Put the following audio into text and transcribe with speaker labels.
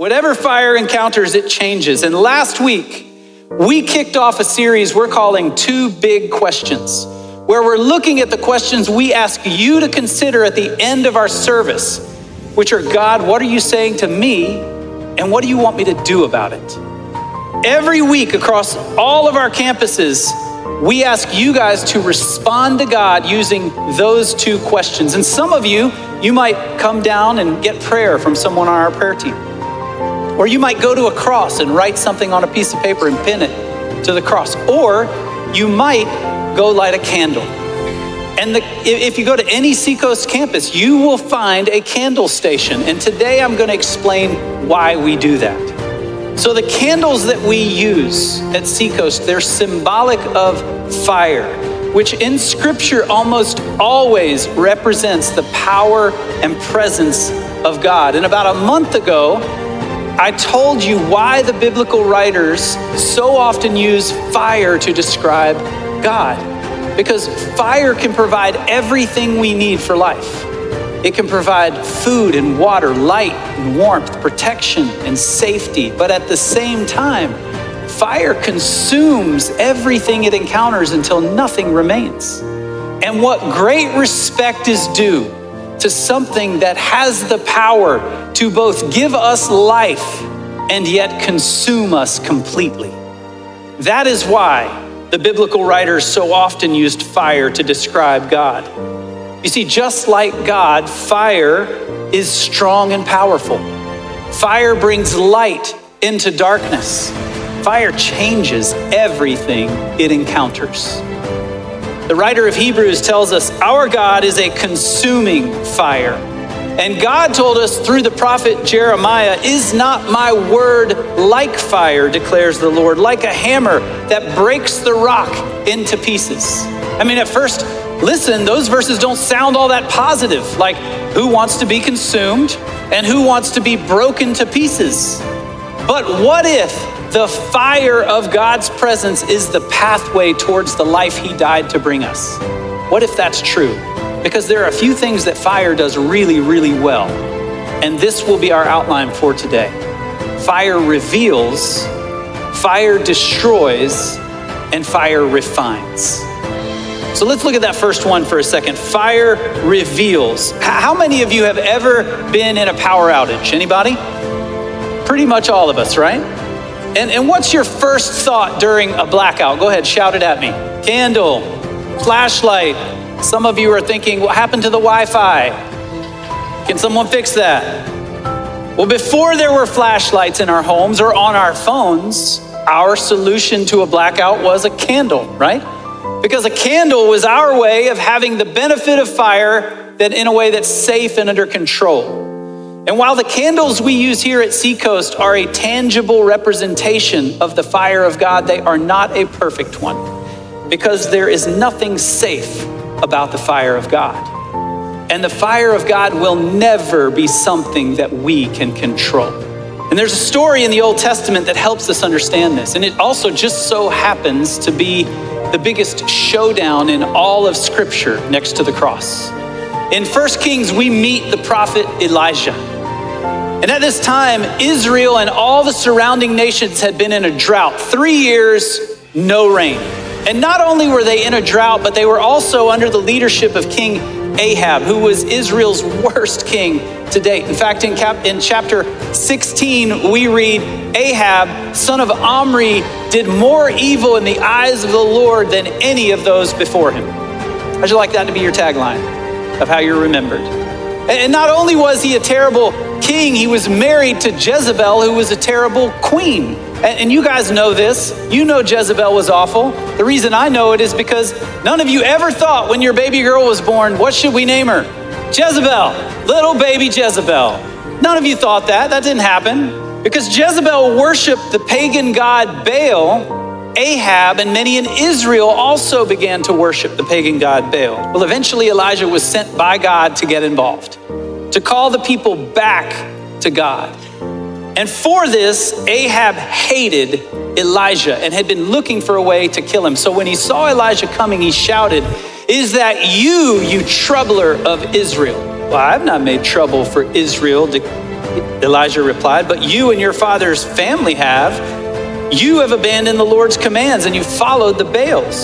Speaker 1: Whatever fire encounters, it changes. And last week, we kicked off a series we're calling Two Big Questions, where we're looking at the questions we ask you to consider at the end of our service, which are, God, what are you saying to me? And what do you want me to do about it? Every week across all of our campuses, we ask you guys to respond to God using those two questions. And some of you might come down and get prayer from someone on our prayer team. Or you might go to a cross and write something on a piece of paper and pin it to the cross. Or you might go light a candle. And if you go to any Seacoast campus, you will find a candle station. And today I'm going to explain why we do that. So the candles that we use at Seacoast, they're symbolic of fire, which in Scripture almost always represents the power and presence of God. And about a month ago, I told you why the biblical writers so often use fire to describe God. Because fire can provide everything we need for life. It can provide food and water, light and warmth, protection and safety. But at the same time, fire consumes everything it encounters until nothing remains. And what great respect is due to something that has the power to both give us life and yet consume us completely. That is why the biblical writers so often used fire to describe God. You see, just like God, fire is strong and powerful. Fire brings light into darkness. Fire changes everything it encounters. The writer of Hebrews tells us our God is a consuming fire. And God told us through the prophet Jeremiah, "Is not my word like fire, declares the Lord, like a hammer that breaks the rock into pieces?" I mean, at first, listen, those verses don't sound all that positive. Like, who wants to be consumed and who wants to be broken to pieces? But what if the fire of God's presence is the pathway towards the life He died to bring us? What if that's true? Because there are a few things that fire does really, really well. And this will be our outline for today. Fire reveals, fire destroys, and fire refines. So let's look at that first one for a second. Fire reveals. How many of you have ever been in a power outage? Anybody? Pretty much all of us, right? And what's your first thought during a blackout? Go ahead, shout it at me. Candle, flashlight. Some of you are thinking, what happened to the Wi-Fi? Can someone fix that? Well, before there were flashlights in our homes or on our phones, our solution to a blackout was a candle, right? Because a candle was our way of having the benefit of fire that in a way that's safe and under control. And while the candles we use here at Seacoast are a tangible representation of the fire of God, they are not a perfect one, because there is nothing safe about the fire of God. And the fire of God will never be something that we can control. And there's a story in the Old Testament that helps us understand this. And it also just so happens to be the biggest showdown in all of Scripture next to the cross. In 1 Kings, we meet the prophet Elijah. And at this time, Israel and all the surrounding nations had been in a drought. 3 years, no rain. And not only were they in a drought, but they were also under the leadership of King Ahab, who was Israel's worst king to date. In fact, in chapter 16, we read, Ahab, son of Omri, did more evil in the eyes of the Lord than any of those before him. How'd you like that to be your tagline of how you're remembered? And not only was he a terrible king, he was married to Jezebel, who was a terrible queen. And you guys know this. You know Jezebel was awful. The reason I know it is because none of you ever thought when your baby girl was born, what should we name her? Jezebel, little baby Jezebel. None of you thought that. That didn't happen. Because Jezebel worshiped the pagan god Baal, Ahab and many in Israel also began to worship the pagan god Baal. Well, eventually Elijah was sent by God to get involved, to call the people back to God. And for this, Ahab hated Elijah and had been looking for a way to kill him. So when he saw Elijah coming, he shouted, "Is that you troubler of Israel?" Well, I've not made trouble for Israel, Elijah replied, "But you and your father's family have. You have abandoned the Lord's commands and you followed the Baals."